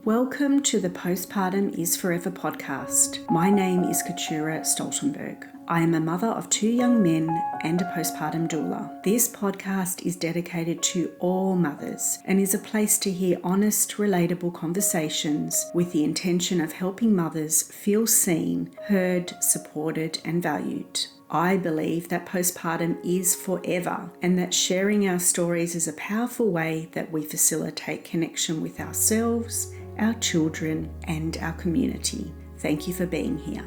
Welcome to the Postpartum is Forever podcast. My name is Katura Stoltenberg. I am a mother of 2 young men and a postpartum doula. This podcast is dedicated to all mothers and is a place to hear honest, relatable conversations with the intention of helping mothers feel seen, heard, supported, and valued. I believe that postpartum is forever and that sharing our stories is a powerful way that we facilitate connection with ourselves, our children, and our community. Thank you for being here.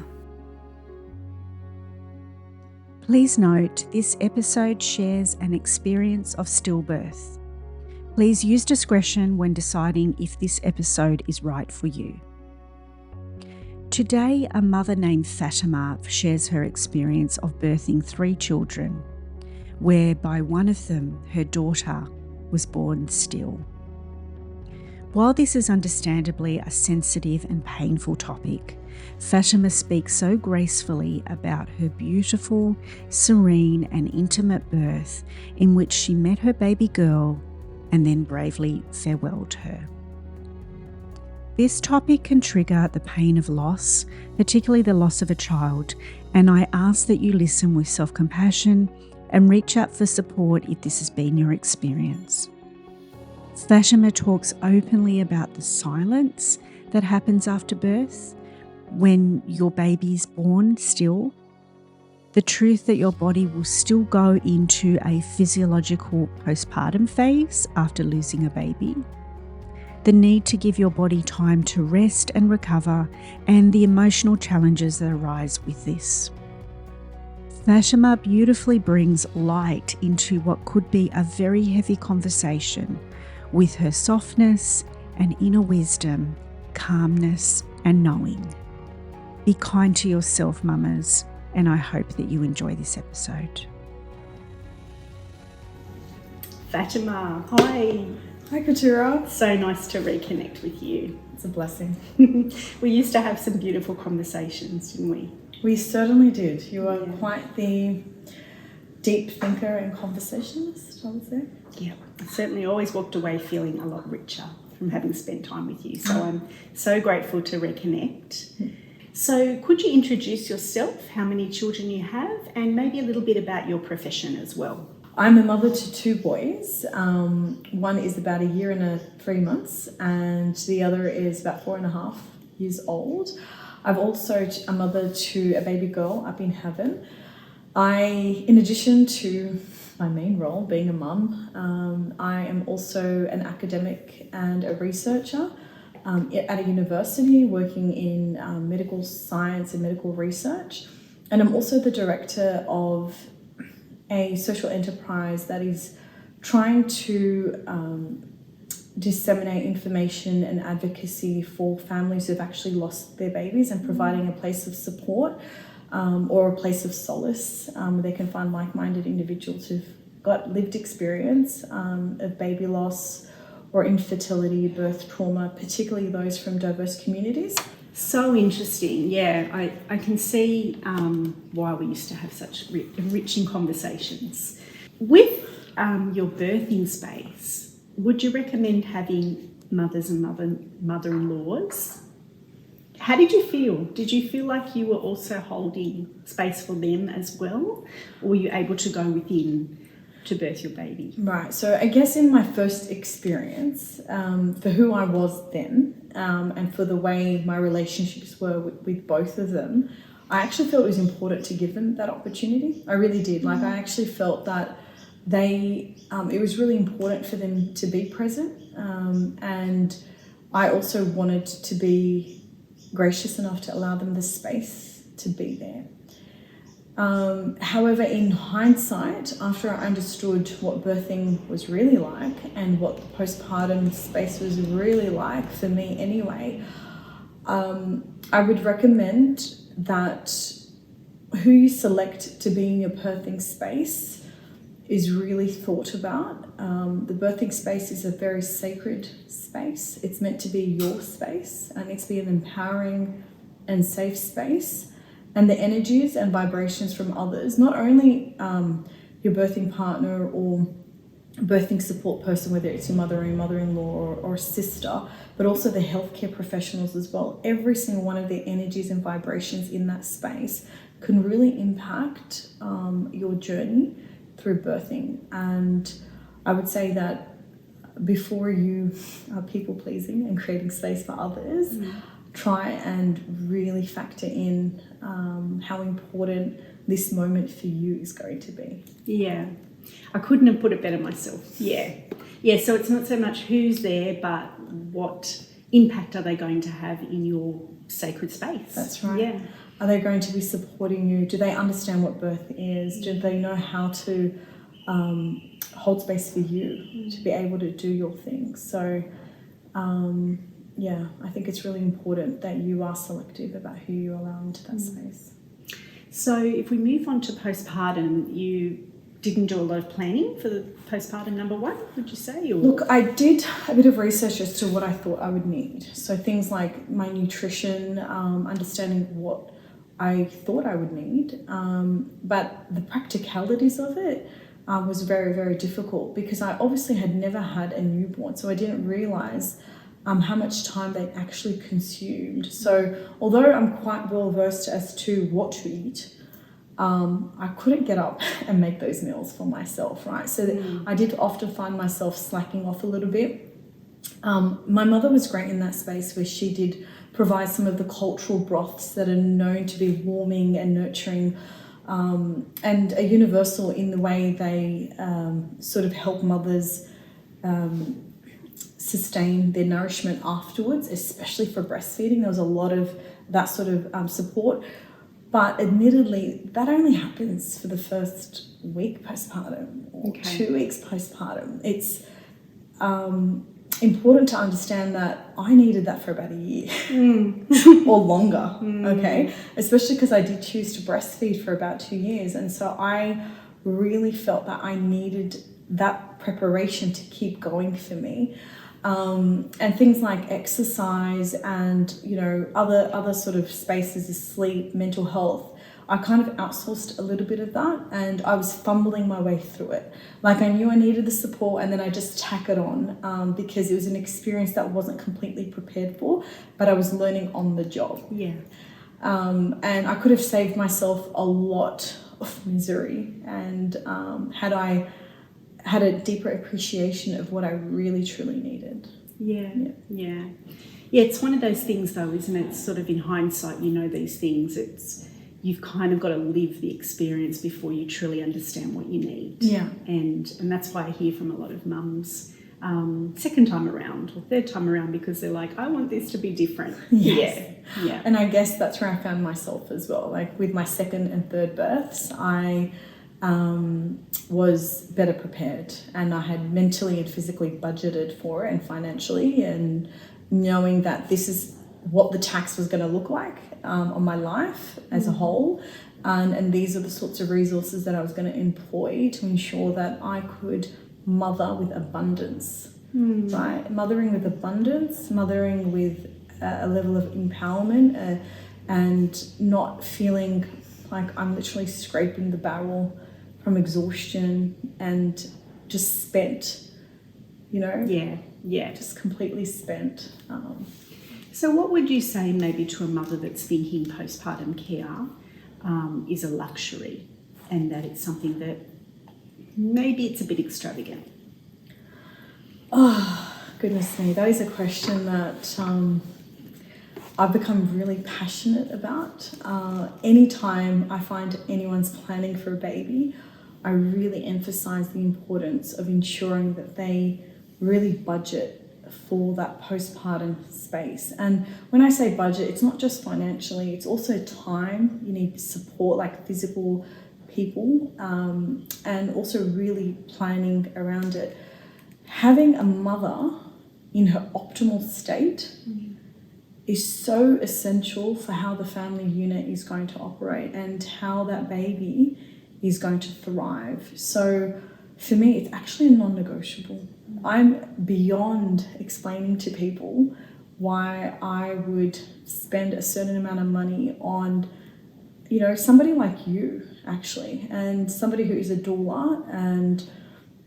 Please note, this episode shares an experience of stillbirth. Please use discretion when deciding if this episode is right for you. Today, a mother named Fatima shares her experience of birthing 3 children, whereby one of them, her daughter, was born still. While this is understandably a sensitive and painful topic, Fatima speaks so gracefully about her beautiful, serene and intimate birth in which she met her baby girl and then bravely farewelled her. This topic can trigger the pain of loss, particularly the loss of a child, and I ask that you listen with self-compassion and reach out for support if this has been your experience. Fatima talks openly about the silence that happens after birth, when your baby's born still, the truth that your body will still go into a physiological postpartum phase after losing a baby, the need to give your body time to rest and recover, and the emotional challenges that arise with this. Fatima beautifully brings light into what could be a very heavy conversation with her softness and inner wisdom, calmness and knowing. Be kind to yourself, mamas, and I hope that you enjoy this episode. Fatima, hi. Hi, Katura. So nice to reconnect with you. It's a blessing. We used to have some beautiful conversations, didn't we? We certainly did. You are quite the deep thinker and conversationalist, I would say. Yeah, I certainly always walked away feeling a lot richer from having spent time with you. So I'm so grateful to reconnect. So could you introduce yourself, how many children you have, and maybe a little bit about your profession as well? I'm a mother to 2 boys. One is about 1 year and 3 months, and the other is about 4.5 years old. I've also a mother to a baby girl up in heaven. In addition to my main role, being a mum, I am also an academic and a researcher at a university working in medical science and medical research. And I'm also the director of a social enterprise that is trying to disseminate information and advocacy for families who've actually lost their babies and providing a place of support or a place of solace where they can find like-minded individuals who've got lived experience of baby loss or infertility, birth trauma, particularly those from diverse communities. So interesting. Yeah, I can see why we used to have such enriching conversations. With your birthing space, would you recommend having mothers and mother-in-laws? How did you feel? Did you feel like you were also holding space for them as well? Or were you able to go within to birth your baby? Right, so I guess in my first experience, for who I was then, and for the way my relationships were with both of them, I actually felt it was important to give them that opportunity. I really did. I actually felt that it was really important for them to be present, and I also wanted to be gracious enough to allow them the space to be there. However, in hindsight, after I understood what birthing was really like and what the postpartum space was really like, for me anyway, I would recommend that who you select to be in your birthing space is really thought about. The birthing space is a very sacred space. It's meant to be your space and it's to be an empowering and safe space. And the energies and vibrations from others, not only your birthing partner or birthing support person, whether it's your mother or your mother-in-law or a sister, but also the healthcare professionals as well. Every single one of their energies and vibrations in that space can really impact your journey through birthing. And I would say that before you are people-pleasing and creating space for others, try and really factor in how important this moment for you is going to be. Yeah. I couldn't have put it better myself. Yeah. Yeah, so it's not so much who's there, but what impact are they going to have in your sacred space? That's right. Yeah. Are they going to be supporting you? Do they understand what birth is? Do they know how to hold space for you to be able to do your thing? So, yeah, I think it's really important that you are selective about who you allow into that space. So if we move on to postpartum, you didn't do a lot of planning for the postpartum number one, would you say? Or? Look, I did a bit of research as to what I thought I would need. So things like my nutrition, understanding what I thought I would need, but the practicalities of it was very, very difficult because I obviously had never had a newborn, so I didn't realise how much time they actually consumed. So although I'm quite well versed as to what to eat, I couldn't get up and make those meals for myself, right? So I did often find myself slacking off a little bit. My mother was great in that space where she did provide some of the cultural broths that are known to be warming and nurturing, and are universal in the way they sort of help mothers sustain their nourishment afterwards, especially for breastfeeding. There was a lot of that sort of support. But admittedly, that only happens for the first week postpartum or 2 weeks postpartum. It's important to understand that I needed that for about a year or longer, okay? Especially because I did choose to breastfeed for about 2 years. And so I really felt that I needed that preparation to keep going for me. And things like exercise and, you know, other sort of spaces of sleep, mental health, I kind of outsourced a little bit of that, and I was fumbling my way through it. Like I knew I needed the support, and then I just tack it on because it was an experience that I wasn't completely prepared for, but I was learning on the job. Yeah. And I could have saved myself a lot of misery, and had I had a deeper appreciation of what I really truly needed. Yeah. It's one of those things though, isn't it? It's sort of in hindsight, you know these things. You've kind of got to live the experience before you truly understand what you need. Yeah. And that's why I hear from a lot of mums second time around or third time around because they're like, I want this to be different. Yes. Yeah. And I guess that's where I found myself as well. Like with my second and third births, I was better prepared, and I had mentally and physically budgeted for it and financially, and knowing that this is what the tax was going to look like on my life as a whole, and these are the sorts of resources that I was going to employ to ensure that I could mother with abundance, right? Mothering with abundance, mothering with a level of empowerment, and not feeling like I'm literally scraping the barrel from exhaustion and just spent, you know? Yeah. Just completely spent. So what would you say maybe to a mother that's thinking postpartum care is a luxury and that it's something that maybe it's a bit extravagant? Oh, goodness me. That is a question that I've become really passionate about. Anytime I find anyone's planning for a baby, I really emphasize the importance of ensuring that they really budget for that postpartum space. And when I say budget, it's not just financially, it's also time. You need support, like physical people, and also really planning around it. Having a mother in her optimal state is so essential for how the family unit is going to operate and how that baby is going to thrive. So for me, it's actually a non-negotiable. I'm beyond explaining to people why I would spend a certain amount of money on, you know, somebody like you actually, and somebody who is a doula and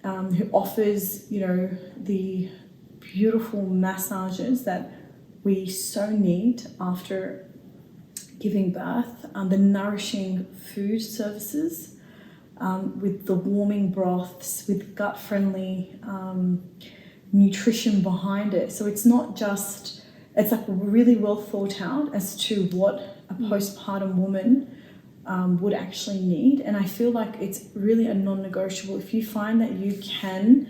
who offers, the beautiful massages that we so need after giving birth, the nourishing food services, with the warming broths, with gut-friendly nutrition behind it. So it's not just, it's like really well thought out as to what a postpartum woman would actually need. And I feel like it's really a non-negotiable. If you find that you can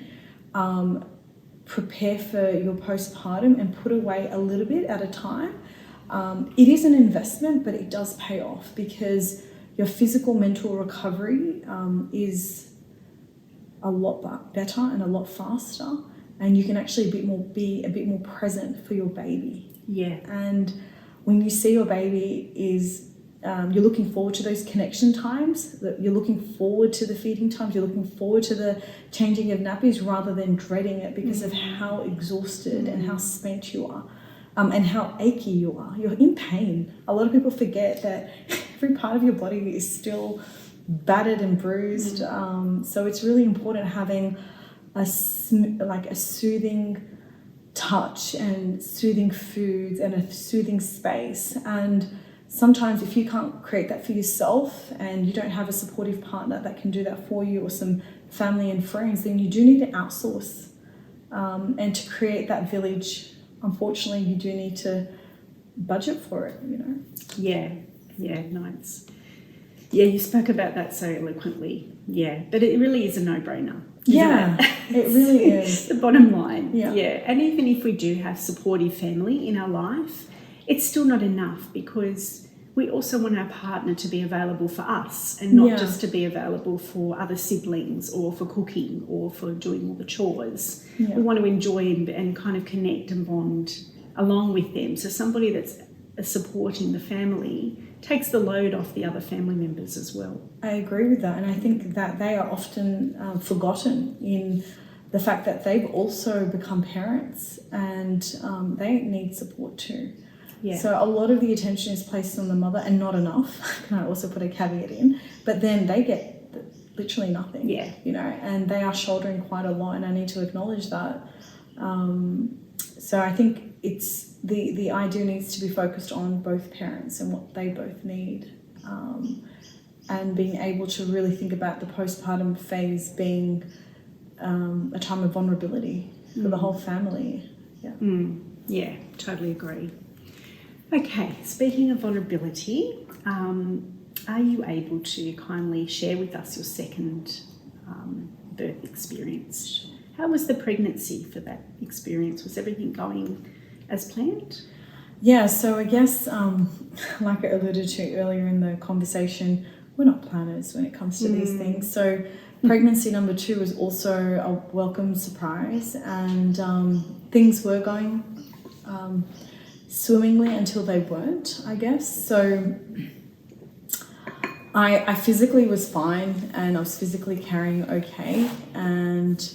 prepare for your postpartum and put away a little bit at a time, it is an investment, but it does pay off, because your physical, mental recovery is a lot better and a lot faster, and you can actually be a bit more present for your baby. Yeah. And when you see your baby is, you're looking forward to those connection times, you're looking forward to the feeding times, you're looking forward to the changing of nappies, rather than dreading it because of how exhausted and how spent you are. And how achy you are. You're in pain. A lot of people forget that every part of your body is still battered and bruised. So it's really important having a soothing touch and soothing foods and a soothing space. And sometimes if you can't create that for yourself and you don't have a supportive partner that can do that for you, or some family and friends, then you do need to outsource. And to create that village, unfortunately, you do need to budget for it, Yeah, nice. Yeah, you spoke about that so eloquently. Yeah, but it really is a no-brainer. It really is. The bottom line. Yeah. And even if we do have supportive family in our life, it's still not enough, because we also want our partner to be available for us, and not just to be available for other siblings or for cooking or for doing all the chores. We want to enjoy and kind of connect and bond along with them. So somebody that's supporting the family takes the load off the other family members as well. I agree with that, and I think that they are often forgotten in the fact that they've also become parents, and they need support too. Yeah. So a lot of the attention is placed on the mother, and not enough. Can I also put a caveat in? But then they get literally nothing. Yeah. And they are shouldering quite a lot, and I need to acknowledge that. So I think it's the idea needs to be focused on both parents and what they both need, and being able to really think about the postpartum phase being a time of vulnerability for the whole family. Yeah, totally agree. Okay, speaking of vulnerability, are you able to kindly share with us your second birth experience? How was the pregnancy for that experience? Was everything going as planned? Yeah, so I guess, like I alluded to earlier in the conversation, we're not planners when it comes to these things. So pregnancy number 2 was also a welcome surprise, and things were going swimmingly until they weren't, I guess. So I physically was fine, and I was physically carrying okay, and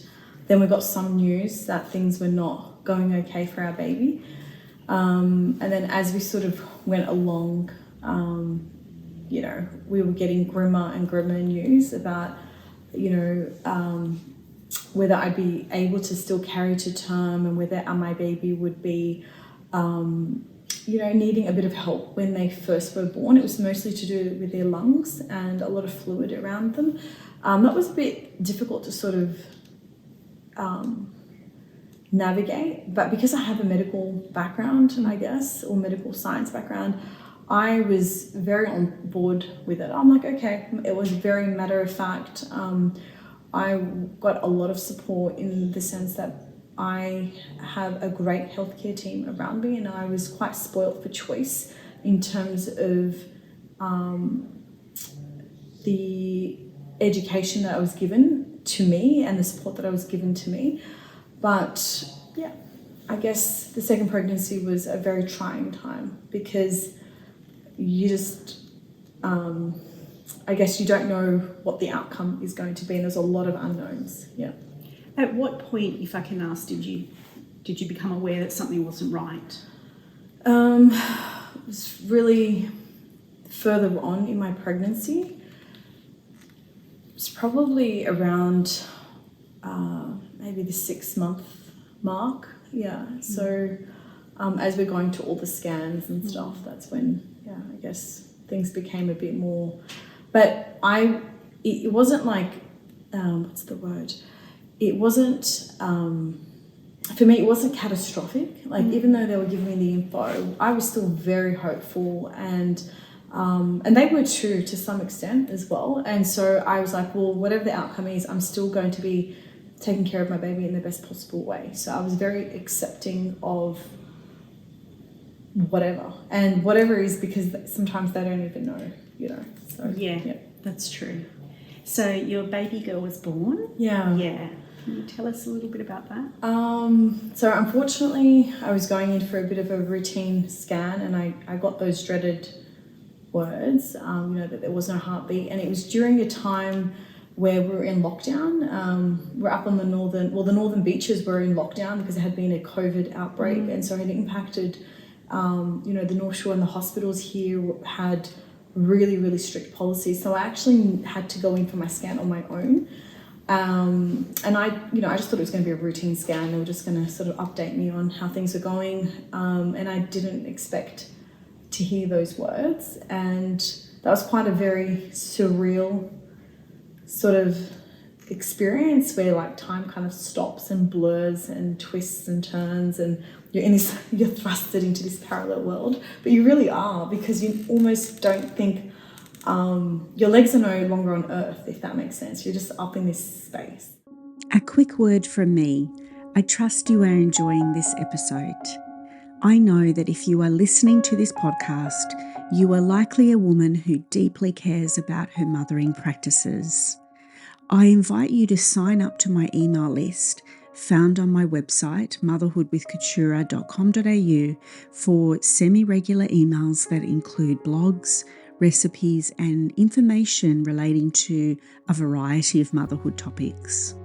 then we got some news that things were not going okay for our baby. And then as we sort of went along, we were getting grimmer and grimmer news about, whether I'd be able to still carry to term, and whether my baby would be, needing a bit of help when they first were born. It was mostly to do with their lungs and a lot of fluid around them. That was a bit difficult to sort of navigate, but because I have a medical background, I guess, or medical science background, I was very on board with it. I'm like, okay, it was very matter of fact. I got a lot of support in the sense that I have a great healthcare team around me, and I was quite spoilt for choice in terms of the education that I was given to me and the support that I was given to me. But yeah, I guess the second pregnancy was a very trying time, because you just, I guess you don't know what the outcome is going to be, and there's a lot of unknowns. Yeah. At what point, if I can ask, did you become aware that something wasn't right? It was really further on in my pregnancy. It's probably around maybe the 6-month mark. Yeah. So as we're going to all the scans and stuff, that's when, I guess things became a bit more. But it wasn't like, what's the word? It wasn't, for me, it wasn't catastrophic. Like, even though they were giving me the info, I was still very hopeful, and they were too, to some extent as well. And so I was like, well, whatever the outcome is, I'm still going to be taking care of my baby in the best possible way. So I was very accepting of whatever, and whatever is, because sometimes they don't even know, So yeah. That's true. So your baby girl was born? Yeah. Yeah. Can you tell us a little bit about that? So unfortunately, I was going in for a bit of a routine scan, and I got those dreaded words, that there was no heartbeat. And it was during a time where we were in lockdown. We're up on the northern beaches were in lockdown because there had been a COVID outbreak. And so it had impacted, the North Shore, and the hospitals here had really, really strict policies. So I actually had to go in for my scan on my own. And I just thought it was going to be a routine scan. They were just going to sort of update me on how things were going. And I didn't expect to hear those words. And that was quite a very surreal sort of experience where like time kind of stops and blurs and twists and turns, and you're thrusted into this parallel world. But you really are, because you almost don't think your legs are no longer on earth, if that makes sense. You're just up in this space. A quick word from me. I trust you are enjoying this episode. I know that if you are listening to this podcast, you are likely a woman who deeply cares about her mothering practices. I invite you to sign up to my email list found on my website, motherhoodwithkatura.com.au, for semi-regular emails that include blogs, recipes, and information relating to a variety of motherhood topics.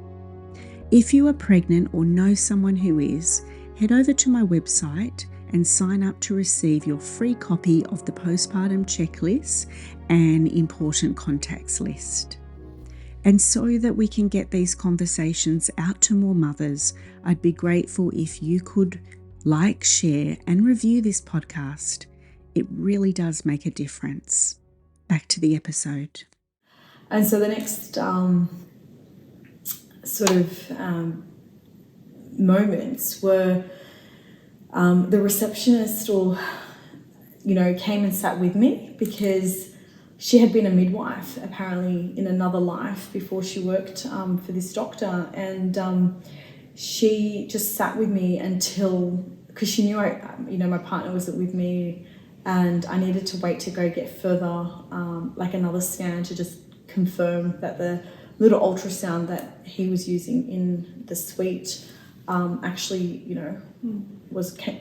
If you are pregnant or know someone who is, head over to my website and sign up to receive your free copy of the postpartum checklist and important contacts list. And so that we can get these conversations out to more mothers, I'd be grateful if you could like, share, and review this podcast. It really does make a difference. Back to the episode. And so the next moments were the receptionist came and sat with me, because she had been a midwife apparently in another life before she worked for this doctor, and she just sat with me because she knew my partner wasn't with me, and I needed to wait to go get further, like another scan, to just confirm that the little ultrasound that he was using in the suite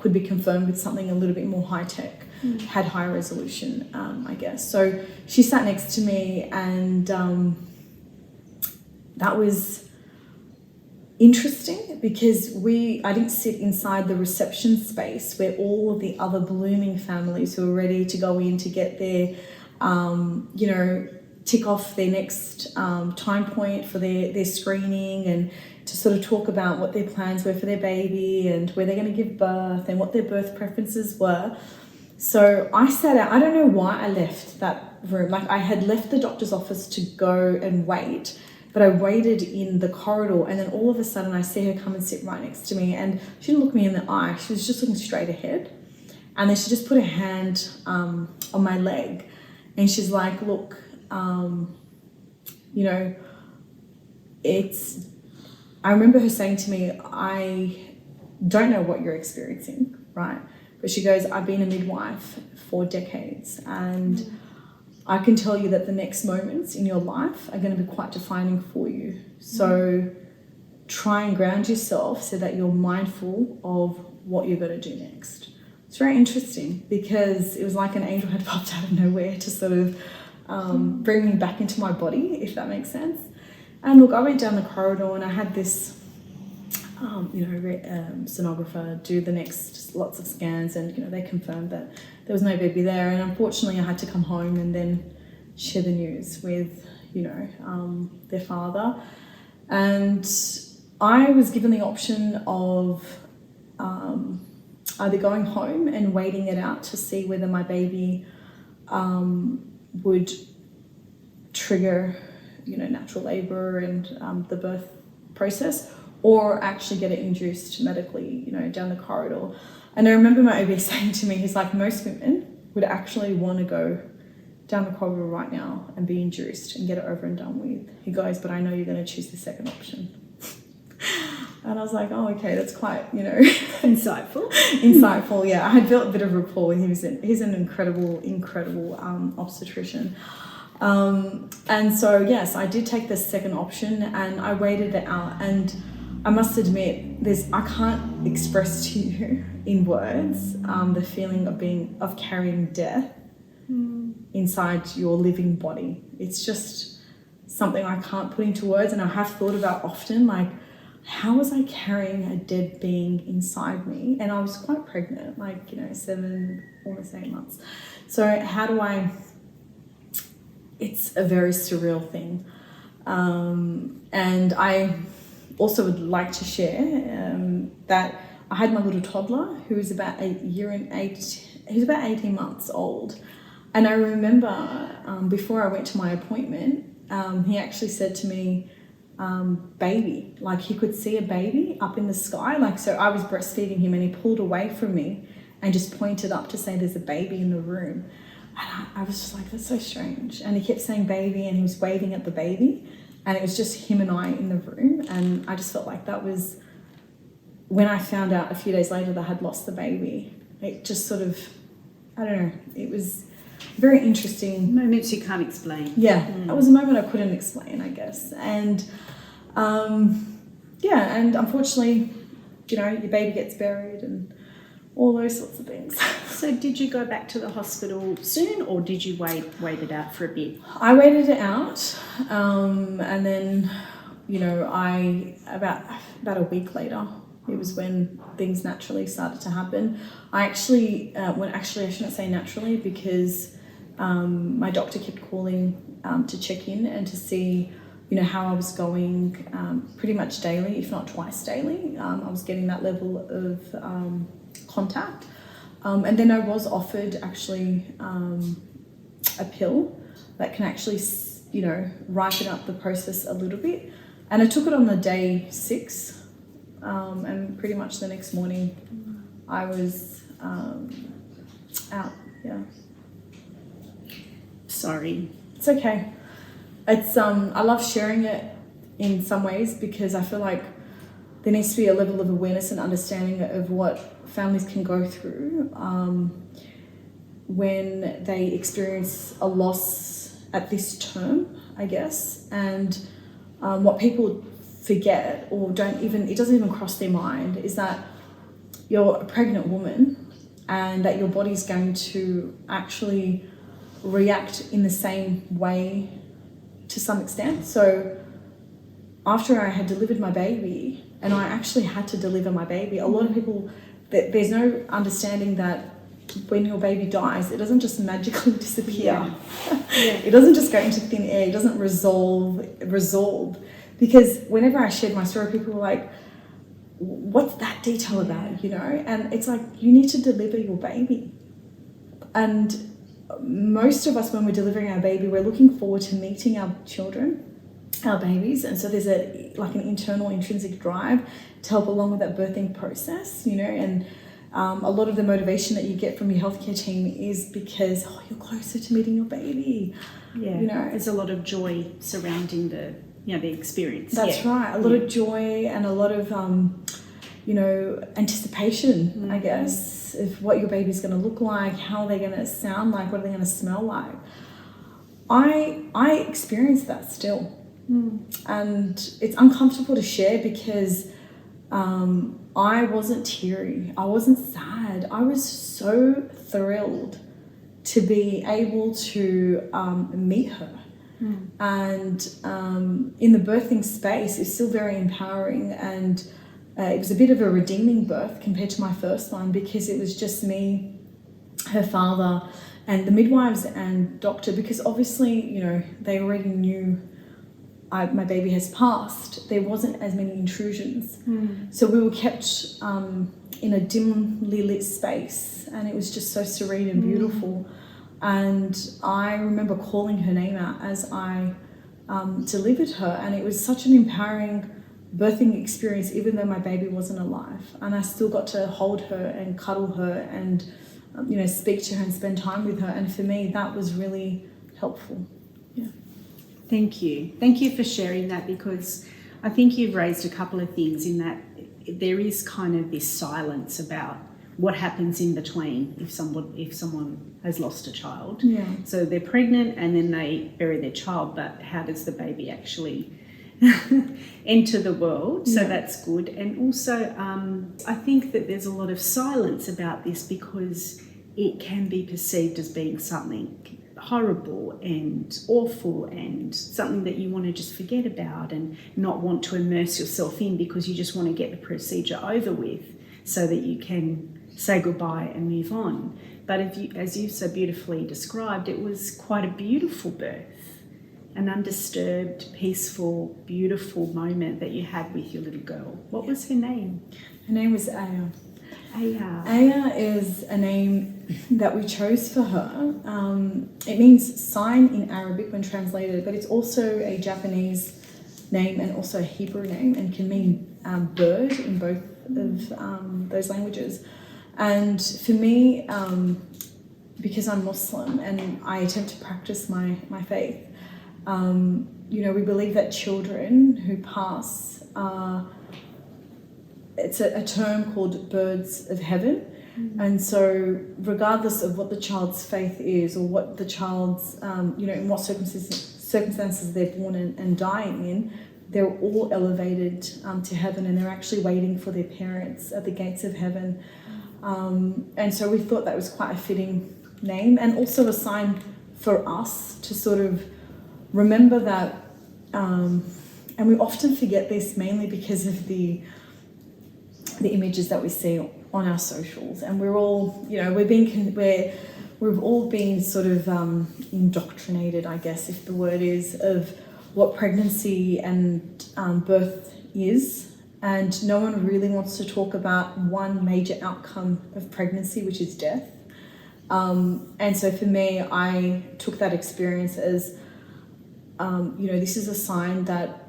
could be confirmed with something a little bit more high tech, had high resolution, I guess. So she sat next to me, and that was interesting, because I didn't sit inside the reception space where all of the other blooming families who were ready to go in to get their, tick off their next time point for their screening, and to sort of talk about what their plans were for their baby and where they're going to give birth and what their birth preferences were. So I sat out. I don't know why I left that room. Like, I had left the doctor's office to go and wait, but I waited in the corridor, and then all of a sudden I see her come and sit right next to me, and she didn't look me in the eye. She was just looking straight ahead, and then she just put her hand on my leg, and she's like, look, I remember her saying to me, I don't know what you're experiencing, right? But she goes, I've been a midwife for decades, and I can tell you that the next moments in your life are going to be quite defining for you. So try and ground yourself so that you're mindful of what you're going to do next. It's very interesting, because it was like an angel had popped out of nowhere to sort of bring me back into my body, if that makes sense. And look, I went down the corridor, and I had this sonographer do the next lots of scans, and they confirmed that there was no baby there. And unfortunately I had to come home and then share the news with their father. And I was given the option of either going home and waiting it out to see whether my baby would trigger, natural labor and the birth process, or actually get it induced medically, down the corridor. And I remember my OB saying to me, he's like, most women would actually want to go down the corridor right now and be induced and get it over and done with. He goes, but I know you're going to choose the second option. And I was like, oh, okay, that's quite, Insightful. Insightful, yeah. I had built a bit of rapport with him. He's an incredible obstetrician. And so, yes, I did take the second option and I waited it out. And I must admit, I can't express to you in words the feeling of carrying death inside your living body. It's just something I can't put into words, and I have thought about often, like, how was I carrying a dead being inside me? And I was quite pregnant, 7, almost 8 months. So how do it's a very surreal thing. And I also would like to share that I had my little toddler who was about he was about 18 months old. And I remember before I went to my appointment, he actually said to me, baby, like he could see a baby up in the sky. So I was breastfeeding him and he pulled away from me and just pointed up to say there's a baby in the room. And I was just like, that's so strange. And he kept saying baby and he was waving at the baby. And it was just him and I in the room. And I just felt like that was when I found out a few days later that I had lost the baby. It just sort of, I don't know, it was very interesting. Moments you can't explain. Yeah, It was a moment I couldn't explain, I guess. And and unfortunately, your baby gets buried and all those sorts of things. So did you go back to the hospital soon, or did you wait it out for a bit? I waited it out, and then, about a week later, it was when things naturally started to happen. I shouldn't say naturally, because my doctor kept calling to check in and to see, how I was going, pretty much daily, if not twice daily. I was getting that level of contact. And then I was offered actually a pill that can actually, ripen up the process a little bit. And I took it on the day 6, and pretty much the next morning I was out. Yeah. Sorry. It's okay. It's I love sharing it in some ways, because I feel like there needs to be a level of awareness and understanding of what families can go through when they experience a loss at this term, I guess. And what people forget, or it doesn't even cross their mind, is that you're a pregnant woman and that your body's going to actually react in the same way to some extent. So after I had delivered my baby, and I actually had to deliver my baby, a lot of people, there's no understanding that when your baby dies, it doesn't just magically disappear. Yeah. It doesn't just go into thin air. It doesn't resolve. Because whenever I shared my story, people were like, what's that detail about, And it's like, you need to deliver your baby. And most of us, when we're delivering our baby, we're looking forward to meeting our children, our babies. And so there's an internal intrinsic drive to help along with that birthing process, and a lot of the motivation that you get from your healthcare team is because, you're closer to meeting your baby. Yeah. There's a lot of joy surrounding the experience. That's right. A lot of joy and a lot of, anticipation, I guess, of what your baby's going to look like, how they're going to sound like, what are they going to smell like. I experience that still. And it's uncomfortable to share, because I wasn't teary. I wasn't sad. I was so thrilled to be able to meet her. And in the birthing space, it's still very empowering, and it was a bit of a redeeming birth compared to my first one, because it was just me, her father, and the midwives and doctor, because obviously, they already knew my baby has passed, there wasn't as many intrusions. So we were kept in a dimly lit space, and it was just so serene and beautiful. And I remember calling her name out as I delivered her, and it was such an empowering birthing experience, even though my baby wasn't alive. And I still got to hold her and cuddle her and speak to her and spend time with her. And for me, that was really helpful. Yeah. Thank you. Thank you for sharing that, because I think you've raised a couple of things in that there is kind of this silence about what happens in between if someone has lost a child. Yeah. So they're pregnant and then they bury their child, but how does the baby actually enter the world? So that's good. And also I think that there's a lot of silence about this because it can be perceived as being something horrible and awful and something that you want to just forget about and not want to immerse yourself in, because you just want to get the procedure over with so that you can say goodbye and move on. But as you so beautifully described, it was quite a beautiful birth, an undisturbed, peaceful, beautiful moment that you had with your little girl. What was her name? Her name was Aya. Aya. Aya is a name that we chose for her. It means sign in Arabic when translated, but it's also a Japanese name and also a Hebrew name, and can mean bird in both of those languages. And for me, because I'm Muslim and I attempt to practice my faith, we believe that children who pass it's a term called birds of heaven. And so regardless of what the child's faith is or what the child's, in what circumstances they're born and dying in, they're all elevated to heaven, and they're actually waiting for their parents at the gates of heaven. And so we thought that was quite a fitting name, and also a sign for us to sort of remember that, and we often forget this mainly because of the images that we see on our socials, and we're all, we've all been sort of indoctrinated, I guess, if the word is, of what pregnancy and birth is, and no one really wants to talk about one major outcome of pregnancy, which is death. And so for me, I took that experience as, this is a sign that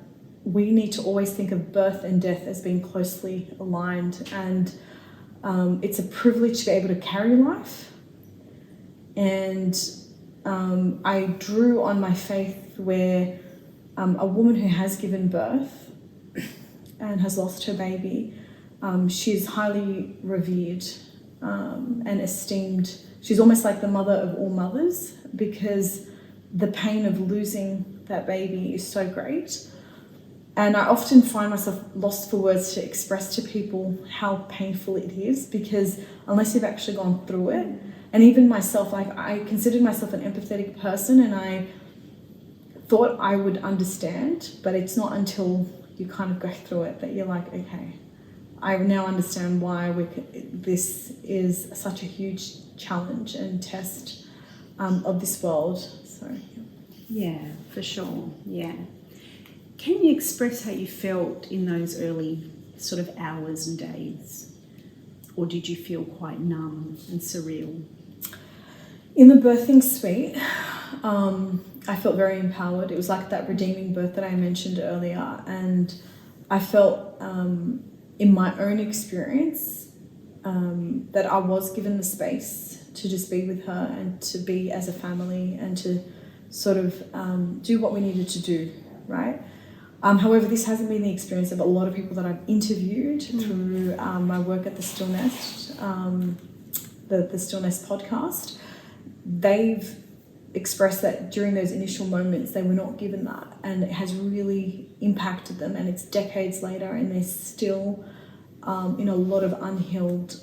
we need to always think of birth and death as being closely aligned, and it's a privilege to be able to carry life. And I drew on my faith where a woman who has given birth and has lost her baby, she's highly revered and esteemed. She's almost like the mother of all mothers, because the pain of losing that baby is so great. And I often find myself lost for words to express to people how painful it is, because unless you've actually gone through it, and even myself, like I considered myself an empathetic person, and I thought I would understand, but it's not until you kind of go through it that you're like, okay, I now understand why this is such a huge challenge and test of this world. So yeah, for sure. Yeah. Can you express how you felt in those early sort of hours and days? Or did you feel quite numb and surreal? In the birthing suite, I felt very empowered. It was like that redeeming birth that I mentioned earlier. And I felt in my own experience that I was given the space to just be with her and to be as a family and to sort of do what we needed to do, right? However, this hasn't been the experience of a lot of people that I've interviewed through my work at the Still Nest, the Still Nest podcast. They've expressed that during those initial moments, they were not given that, and it has really impacted them, and it's decades later, and they're still in a lot of unhealed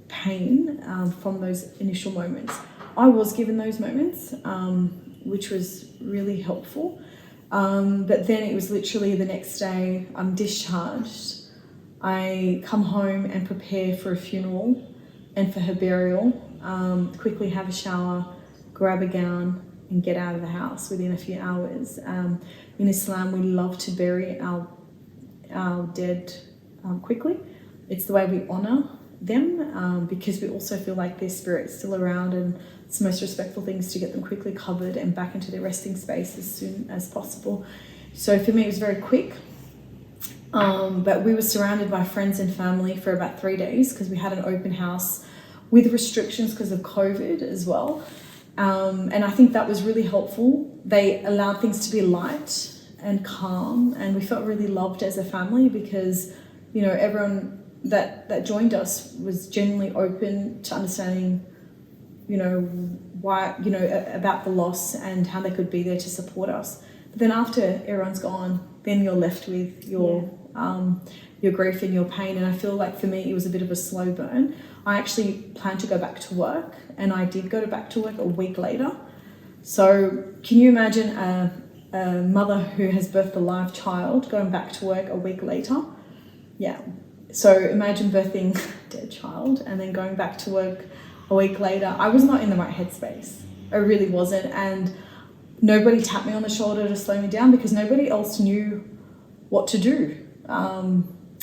pain from those initial moments. I was given those moments, which was really helpful. But then it was literally the next day, I'm discharged. I come home and prepare for a funeral and for her burial, quickly have a shower, grab a gown, and get out of the house within a few hours. In Islam, we love to bury our dead quickly. It's the way we honour them, because we also feel like their spirit's still around, and it's the most respectful things to get them quickly covered and back into their resting space as soon as possible. So for me, it was very quick. But we were surrounded by friends and family for about 3 days because we had an open house with restrictions because of COVID as well. And I think that was really helpful. They allowed things to be light and calm, and we felt really loved as a family because, you know, everyone that joined us was genuinely open to understanding, you know, why, you know, about the loss and how they could be there to support us. But then after everyone's gone, then you're left with your grief and your pain. And I feel like for me, it was a bit of a slow burn. I actually planned to go back to work, and I did go back to work a week later. So can you imagine a mother who has birthed a live child going back to work a week later? Yeah. So imagine birthing a dead child and then going back to work a week later. I was not in the right headspace. I really wasn't. And nobody tapped me on the shoulder to slow me down because nobody else knew what to do.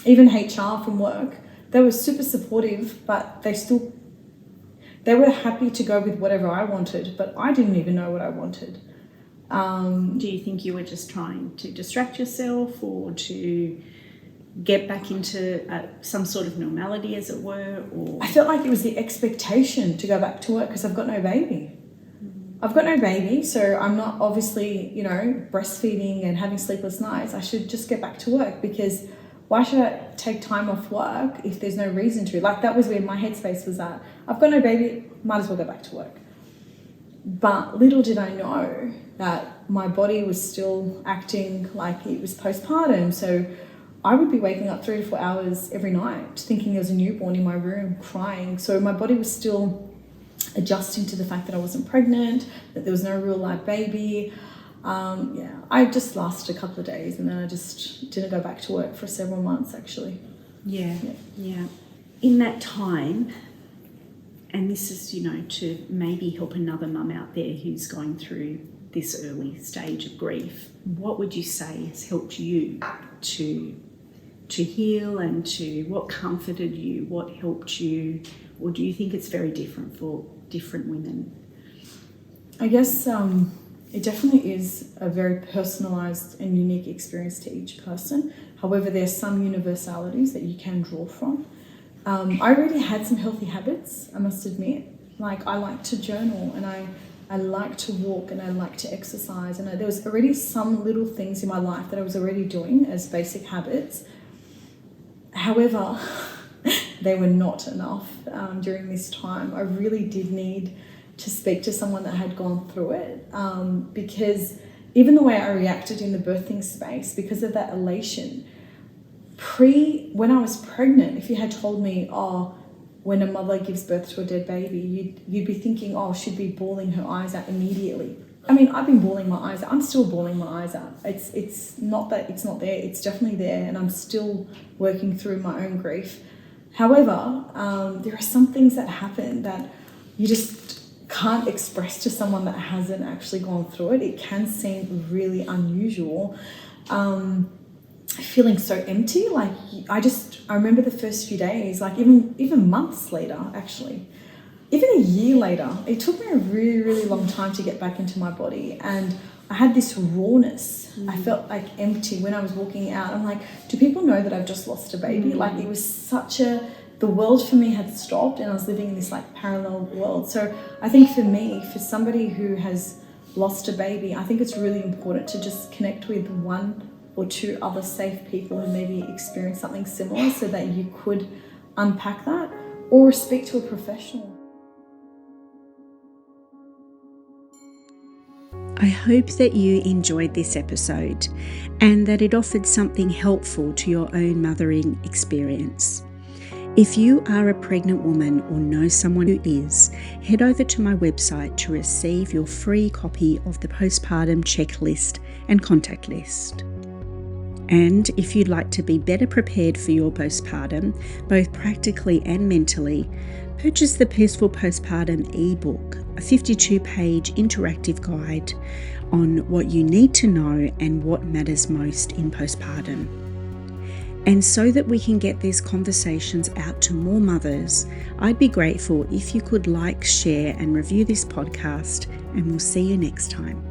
Even HR from work, they were super supportive, but they were happy to go with whatever I wanted, but I didn't even know what I wanted. Do you think you were just trying to distract yourself or to get back into some sort of normality, as it were? Or I felt like it was the expectation to go back to work because I've got no baby. I've got no baby, so I'm not obviously, you know, breastfeeding and having sleepless nights. I should just get back to work because why should I take time off work if there's no reason to? Like, that was where my headspace was at. I've got no baby, might as well go back to work. But little did I know that my body was still acting like it was postpartum. So I would be waking up 3 to 4 hours every night thinking there was a newborn in my room crying. So my body was still adjusting to the fact that I wasn't pregnant, that there was no real live baby. I just lasted a couple of days and then I just didn't go back to work for several months actually. Yeah. In that time, and this is, you know, to maybe help another mum out there who's going through this early stage of grief, what would you say has helped you to heal, and to what comforted you, what helped you, or do you think it's very different for different women? I guess it definitely is a very personalised and unique experience to each person. However, there are some universalities that you can draw from. I already had some healthy habits, I must admit. Like, I like to journal, and I like to walk, and I like to exercise, and there was already some little things in my life that I was already doing as basic habits. However, they were not enough during this time. I really did need to speak to someone that had gone through it, because even the way I reacted in the birthing space, because of that elation, when I was pregnant, if you had told me, when a mother gives birth to a dead baby, you'd be thinking, she'd be bawling her eyes out immediately. I mean, I've been bawling my eyes out. I'm still bawling my eyes out. It's not that it's not there. It's definitely there, and I'm still working through my own grief. However, there are some things that happen that you just can't express to someone that hasn't actually gone through it. It can seem really unusual. Feeling so empty. Like, I remember the first few days, like even months later, actually, even a year later, it took me a really, really long time to get back into my body. And I had this rawness. I felt like empty when I was walking out. I'm like, do people know that I've just lost a baby? Like, it was the world for me had stopped, and I was living in this like parallel world. So I think for me, for somebody who has lost a baby, I think it's really important to just connect with 1 or 2 other safe people who maybe experience something similar, so that you could unpack that, or speak to a professional. I hope that you enjoyed this episode and that it offered something helpful to your own mothering experience. If you are a pregnant woman or know someone who is, head over to my website to receive your free copy of the postpartum checklist and contact list. And if you'd like to be better prepared for your postpartum, both practically and mentally, purchase the Peaceful Postpartum ebook, a 52-page interactive guide on what you need to know and what matters most in postpartum. And so that we can get these conversations out to more mothers, I'd be grateful if you could like, share, and review this podcast, and we'll see you next time.